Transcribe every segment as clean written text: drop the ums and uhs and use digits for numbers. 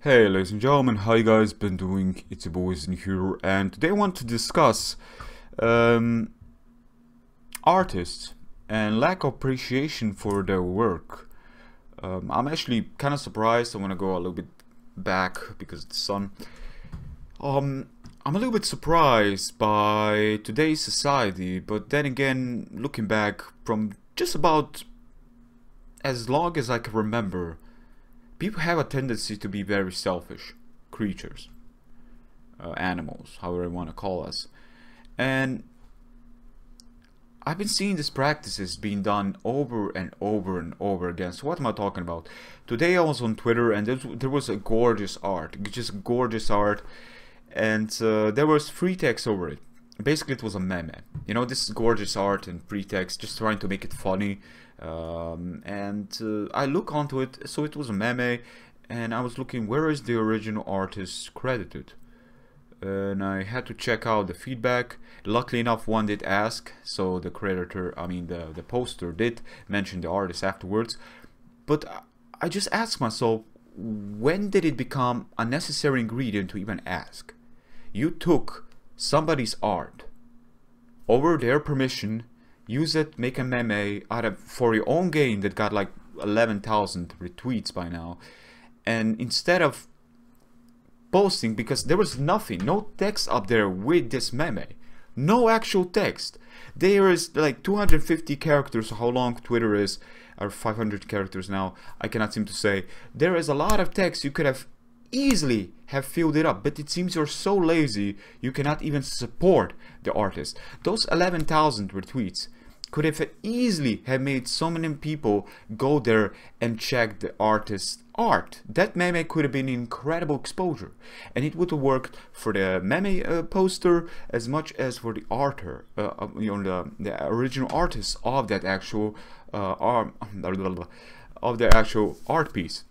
Hey ladies and gentlemen, how you guys been doing? It's your boys in here, and today I want to discuss um, artists and lack of appreciation for their work. I'm actually kind of surprised. I want to go a little bit back because it's the sun. I'm a little bit surprised by today's society, but then again, looking back from just about as long as I can remember, people have a tendency to be very selfish creatures, animals, however you want to call us. And I've been seeing these practices being done over and over and over again. So what am I talking about? Today I was on Twitter and there was a gorgeous art, just gorgeous art, and there was free text over it. Basically it was a meme. You know, this gorgeous art and free text, just trying to make it funny. I look onto it, so it was a meme, and I was looking where is the original artist credited, and I had to check out the feedback. Luckily enough, one did ask, so the creditor, I mean the poster did mention the artist afterwards. But I just asked myself, when did it become a necessary ingredient to even ask? You took somebody's art over their permission, use it, make a meme out of for your own gain that got like 11,000 retweets by now, and instead of posting, because there was nothing, no text up there with this meme, no actual text. There is like 250 characters, how long Twitter is, or 500 characters now, I cannot seem to say. There is a lot of text, you could have easily have filled it up, but it seems you're so lazy you cannot even support the artist. Those 11,000 retweets could have easily have made so many people go there and check the artist's art. That meme could have been incredible exposure, and it would have worked for the meme poster as much as for the arter, the original artist of that actual of the actual art piece.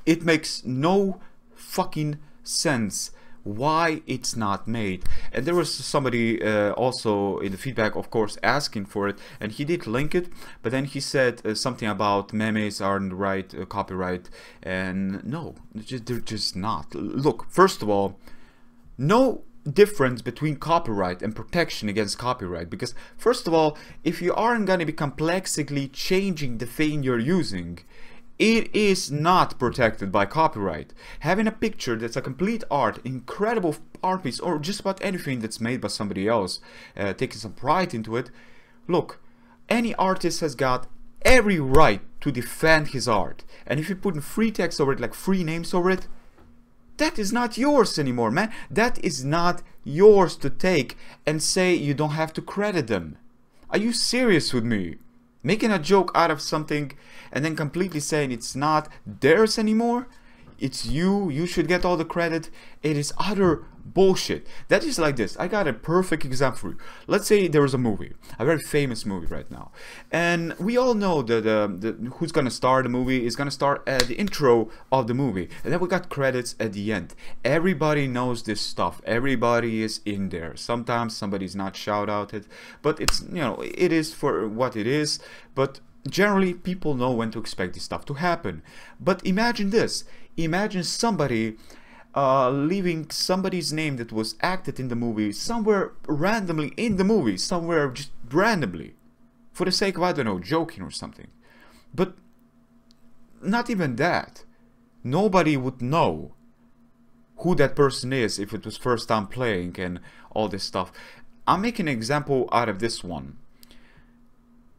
It makes no fucking sense why it's not made. And there was somebody also in the feedback, of course, asking for it, and he did link it, but then he said something about memes aren't right, copyright, and no, they're just not. Look, first of all, no difference between copyright and protection against copyright, because first of all, if you aren't going to be complexly changing the thing you're using, it is not protected by copyright. Having a picture that's a complete art, incredible art piece, or just about anything that's made by somebody else, taking some pride into it. Look, any artist has got every right to defend his art. And if you put free text over it, like free names over it, that is not yours anymore, man. That is not yours to take and say you don't have to credit them. Are you serious with me? Making a joke out of something and then completely saying it's not theirs anymore, it's you should get all the credit. It is utter bullshit. That is like this. I got a perfect example for you. Let's say there is a movie, a very famous movie right now, and we all know that who's gonna star the movie is gonna star at the intro of the movie, and then we got credits at the end. Everybody knows this stuff. Everybody is in there. Sometimes somebody's not shout outed, but it's, you know, it is for what it is. But generally people know when to expect this stuff to happen. But imagine this. Imagine somebody leaving somebody's name that was acted in the movie somewhere randomly in the movie, somewhere just randomly, for the sake of, I don't know, joking or something. But not even that. Nobody would know who that person is if it was first time playing and all this stuff. I'm making an example out of this one.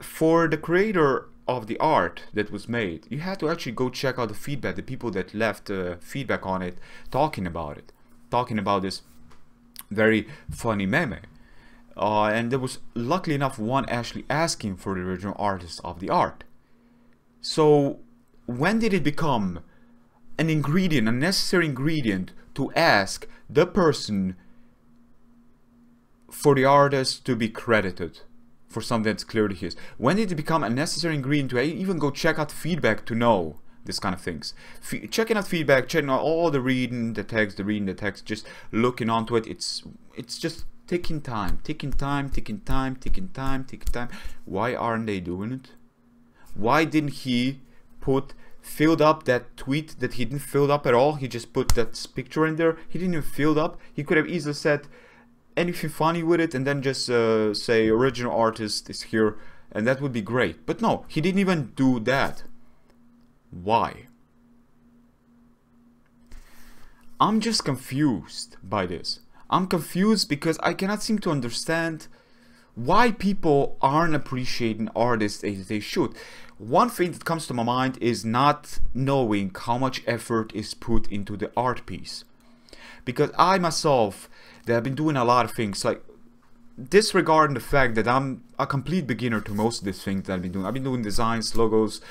For the creator of the art that was made, you had to actually go check out the feedback, the people that left feedback on it, talking about this very funny meme. And there was, luckily enough, one actually asking for the original artist of the art. So when did it become an ingredient, a necessary ingredient, to ask the person for the artist to be credited for something that's clearly his? When did it become a necessary ingredient to even go check out feedback to know this kind of things? Checking out feedback, checking out all the reading the text, just looking onto it, it's just taking time. Why aren't they doing it? Why didn't he put filled up that tweet that he didn't fill up at all. He just put that picture in there. He didn't even fill up. He could have easily said anything funny with it and then just say original artist is here, and that would be great. But no, he didn't even do that. Why? I'm just confused by this. I'm confused because I cannot seem to understand why people aren't appreciating artists as they should. One thing that comes to my mind is not knowing how much effort is put into the art piece. Because I myself, that have been doing a lot of things, like disregarding the fact that I'm a complete beginner to most of these things that I've been doing. I've been doing designs, logos,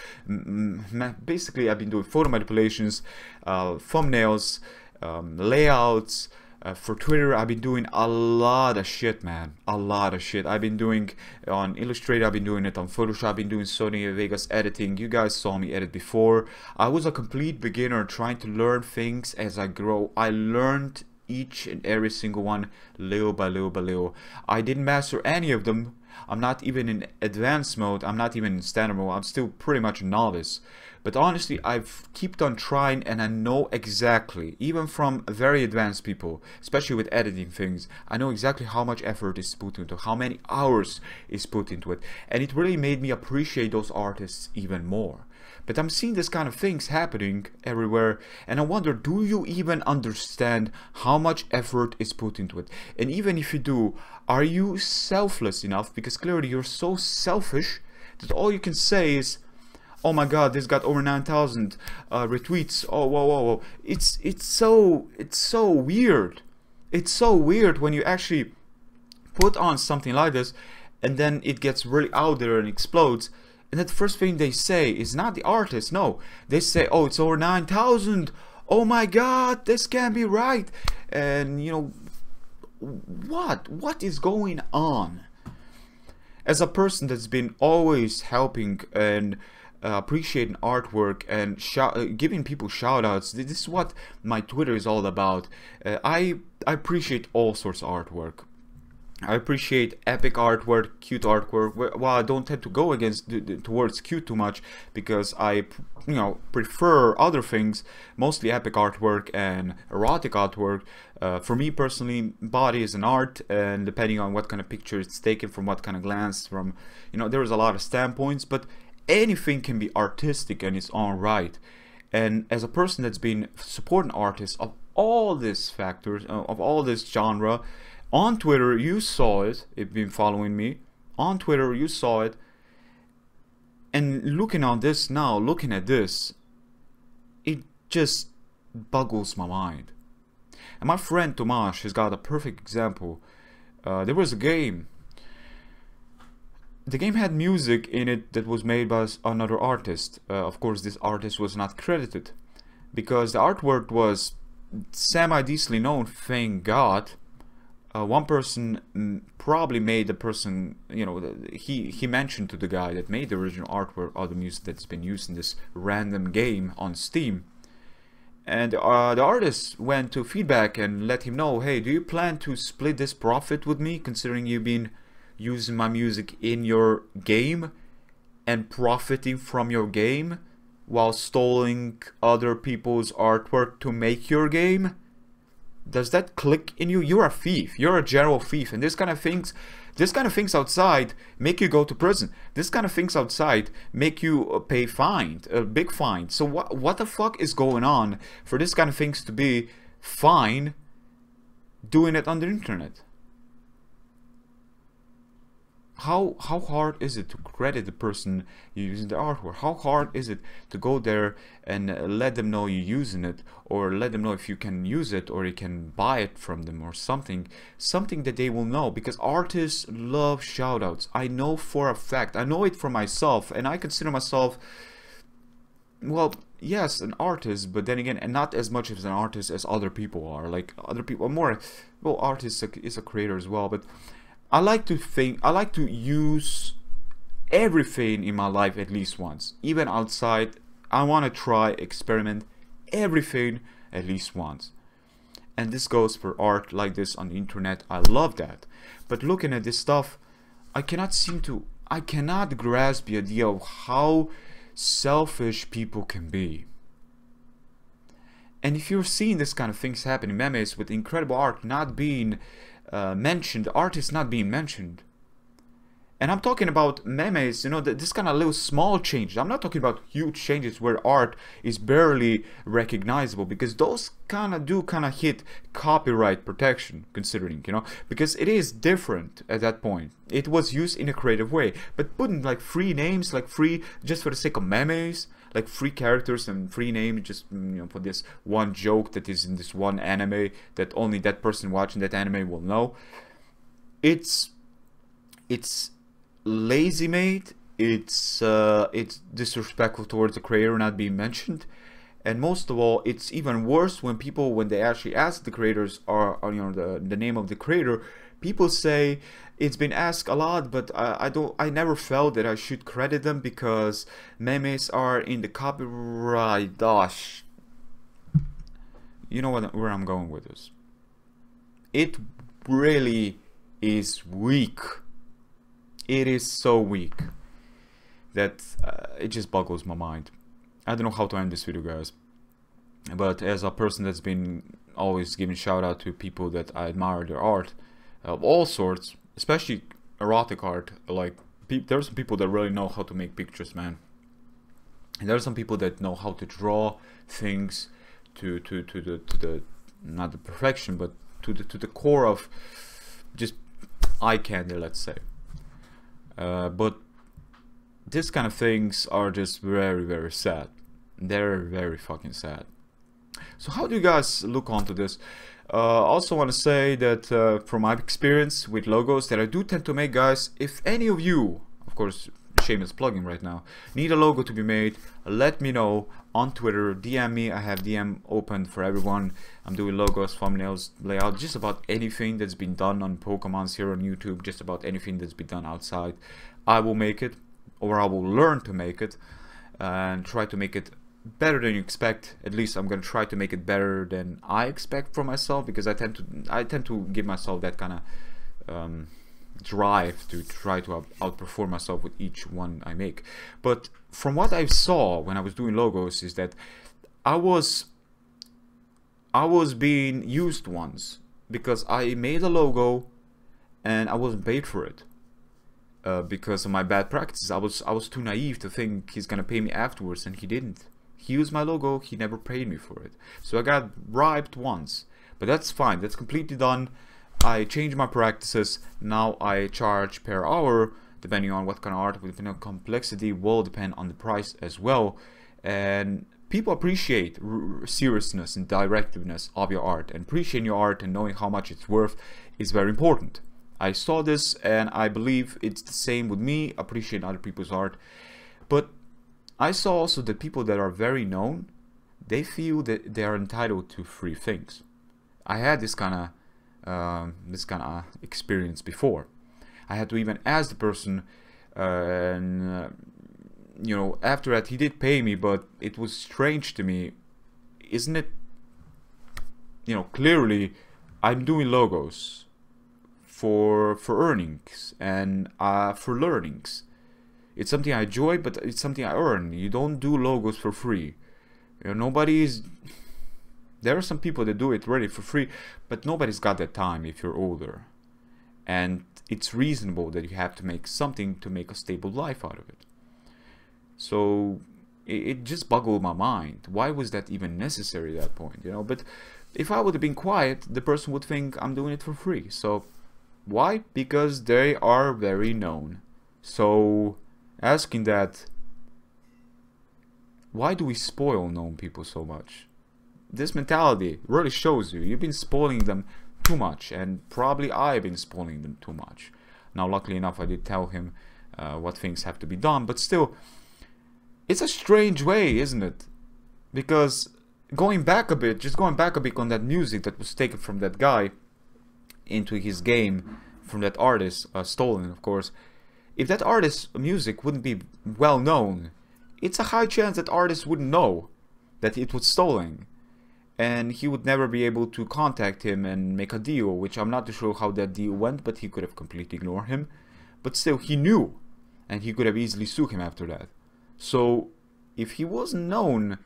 basically I've been doing photo manipulations, thumbnails, layouts. For Twitter, I've been doing a lot of shit, man. A lot of shit. I've been doing on Illustrator, I've been doing it on Photoshop, I've been doing Sony Vegas editing. You guys saw me edit before. I was a complete beginner trying to learn things as I grow. I learned each and every single one little by little by little. I didn't master any of them. I'm not even in advanced mode. I'm not even in standard mode. I'm still pretty much a novice. But honestly, I've kept on trying, and I know exactly, even from very advanced people, especially with editing things, I know exactly how much effort is put into it, how many hours is put into it. And it really made me appreciate those artists even more. But I'm seeing this kind of things happening everywhere, and I wonder, do you even understand how much effort is put into it? And even if you do, are you selfless enough? Because clearly you're so selfish that all you can say is, oh my god, this got over 9,000 retweets. Oh, whoa, whoa, whoa. It's so weird. It's so weird when you actually put on something like this and then it gets really out there and explodes. And the first thing they say is not the artist. No, they say, oh, it's over 9,000. Oh my god, this can't be right. And you know, what is going on? As a person that's been always helping and appreciating artwork and giving people shout outs, this is what my Twitter is all about. I appreciate all sorts of artwork. I appreciate epic artwork, cute artwork. Well, I don't tend to go towards cute too much because I, prefer other things, mostly epic artwork and erotic artwork. For me personally, body is an art, and depending on what kind of picture it's taken, from what kind of glance, from, there's a lot of standpoints, but anything can be artistic and its own right. And as a person that's been supporting artists of all these factors, of all this genre, on Twitter you saw it, if you've been following me, on Twitter you saw it, and looking at this, it just boggles my mind. And my friend Tomasz has got a perfect example. There was a game. The game had music in it that was made by another artist. Of course, this artist was not credited because the artwork was semi-decently known, thank God. One person probably made the person, he mentioned to the guy that made the original artwork of the music that's been used in this random game on Steam. And the artist went to feedback and let him know, hey, do you plan to split this profit with me, considering you've been using my music in your game and profiting from your game while stealing other people's artwork to make your game? Does that click in you? You're a thief. You're a general thief. And this kind of things outside make you go to prison. This kind of things outside make you pay fine, a big fine. So what the fuck is going on for this kind of things to be fine doing it on the internet? How hard is it to credit the person you're using the artwork? How hard is it to go there and let them know you're using it, or let them know if you can use it, or you can buy it from them, or something that they will know? Because artists love shoutouts. I know for a fact. I know it for myself, and I consider myself, well, yes, an artist, but then again, and not as much as an artist as other people are. Like other people are more, well, artist is a creator as well, but I like to use everything in my life at least once. Even outside, I want to try, experiment everything at least once. And this goes for art like this on the internet. I love that. But looking at this stuff, I cannot grasp the idea of how selfish people can be. And if you're seeing this kind of things happen in memes with incredible art not being mentioned, artists not being mentioned. And I'm talking about memes, you know, this kind of little small changes. I'm not talking about huge changes where art is barely recognizable, because those kind of hit copyright protection, considering, you know, because it is different at that point. It was used in a creative way, but putting like free names, like free just for the sake of memes, like free characters and free names, just, you know, for this one joke that is in this one anime that only that person watching that anime will know. It's lazy made, it's disrespectful towards the creator not being mentioned, and most of all, it's even worse when people, when they actually ask the creators or you know, the name of the creator, people say it's been asked a lot, but I never felt that I should credit them because memes are in the copyright. Gosh, you know where I'm going with this. It really is weak. It is so weak that it just boggles my mind. I don't know how to end this video, guys, but as a person that's been always giving shout out to people that I admire their art of all sorts, especially erotic art, like there are some people that really know how to make pictures, man, and there are some people that know how to draw things to the not the perfection, but to the core of just eye candy, let's say. But this kind of things are just very, very sad. They're very fucking sad. So how do you guys look onto this? Also want to say that from my experience with logos that I do tend to make, guys, if any of you, of course, shameless plugging right now, need a logo to be made, let me know on Twitter, DM me. I have DM open for everyone. I'm doing logos, thumbnails, layout, just about anything that's been done on Pokemons here on YouTube, just about anything that's been done outside. I will make it, or I will learn to make it, and try to make it better than you expect. At least I'm gonna try to make it better than I expect from myself, because I tend to give myself that kind of drive to try to outperform myself with each one I make. But from what I saw when I was doing logos is that I was being used once, because I made a logo and I wasn't paid for it because of my bad practices. I was too naive to think he's gonna pay me afterwards, and he didn't. He used my logo, he never paid me for it. So I got bribed once, but that's fine, that's completely done. I changed my practices. Now I charge per hour, depending on what kind of art, depending on complexity, will depend on the price as well. And people appreciate seriousness and directiveness of your art, and appreciating your art and knowing how much it's worth is very important. I saw this, and I believe it's the same with me, appreciating other people's art. But I saw also that people that are very known, they feel that they are entitled to free things. I had this kind of experience before. I had to even ask the person, you know, after that he did pay me, but it was strange to me. Isn't it, you know, clearly I'm doing logos for earnings and for learnings. It's something I enjoy, but it's something I earn. You don't do logos for free. You know, there are some people that do it really for free, but nobody's got that time if you're older. And it's reasonable that you have to make something to make a stable life out of it. So it just boggled my mind. Why was that even necessary at that point, you know? But if I would have been quiet, the person would think I'm doing it for free. So why? Because they are very known. So asking that, why do we spoil known people so much? This mentality really shows you've been spoiling them too much, and probably I've been spoiling them too much. Now luckily enough I did tell him what things have to be done, but still it's a strange way, isn't it? Because going back a bit on that music that was taken from that guy into his game, from that artist, stolen of course. If that artist's music wouldn't be well known, it's a high chance that artist wouldn't know that it was stolen, and he would never be able to contact him and make a deal, which I'm not too sure how that deal went, but he could have completely ignored him. But still, he knew, and he could have easily sued him after that. So if he wasn't known,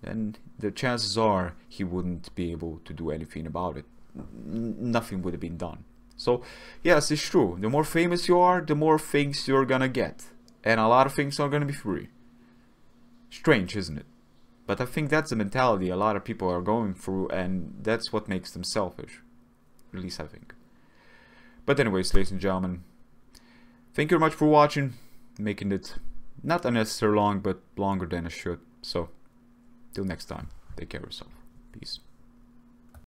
then the chances are he wouldn't be able to do anything about it. Nothing would have been done. So yes, it's true. The more famous you are, the more things you're gonna get. And a lot of things are gonna be free. Strange, isn't it? But I think that's the mentality a lot of people are going through, and that's what makes them selfish. At least I think. But anyways, ladies and gentlemen, thank you very much for watching. Making it not unnecessarily long, but longer than it should. So, till next time, take care of yourself. Peace.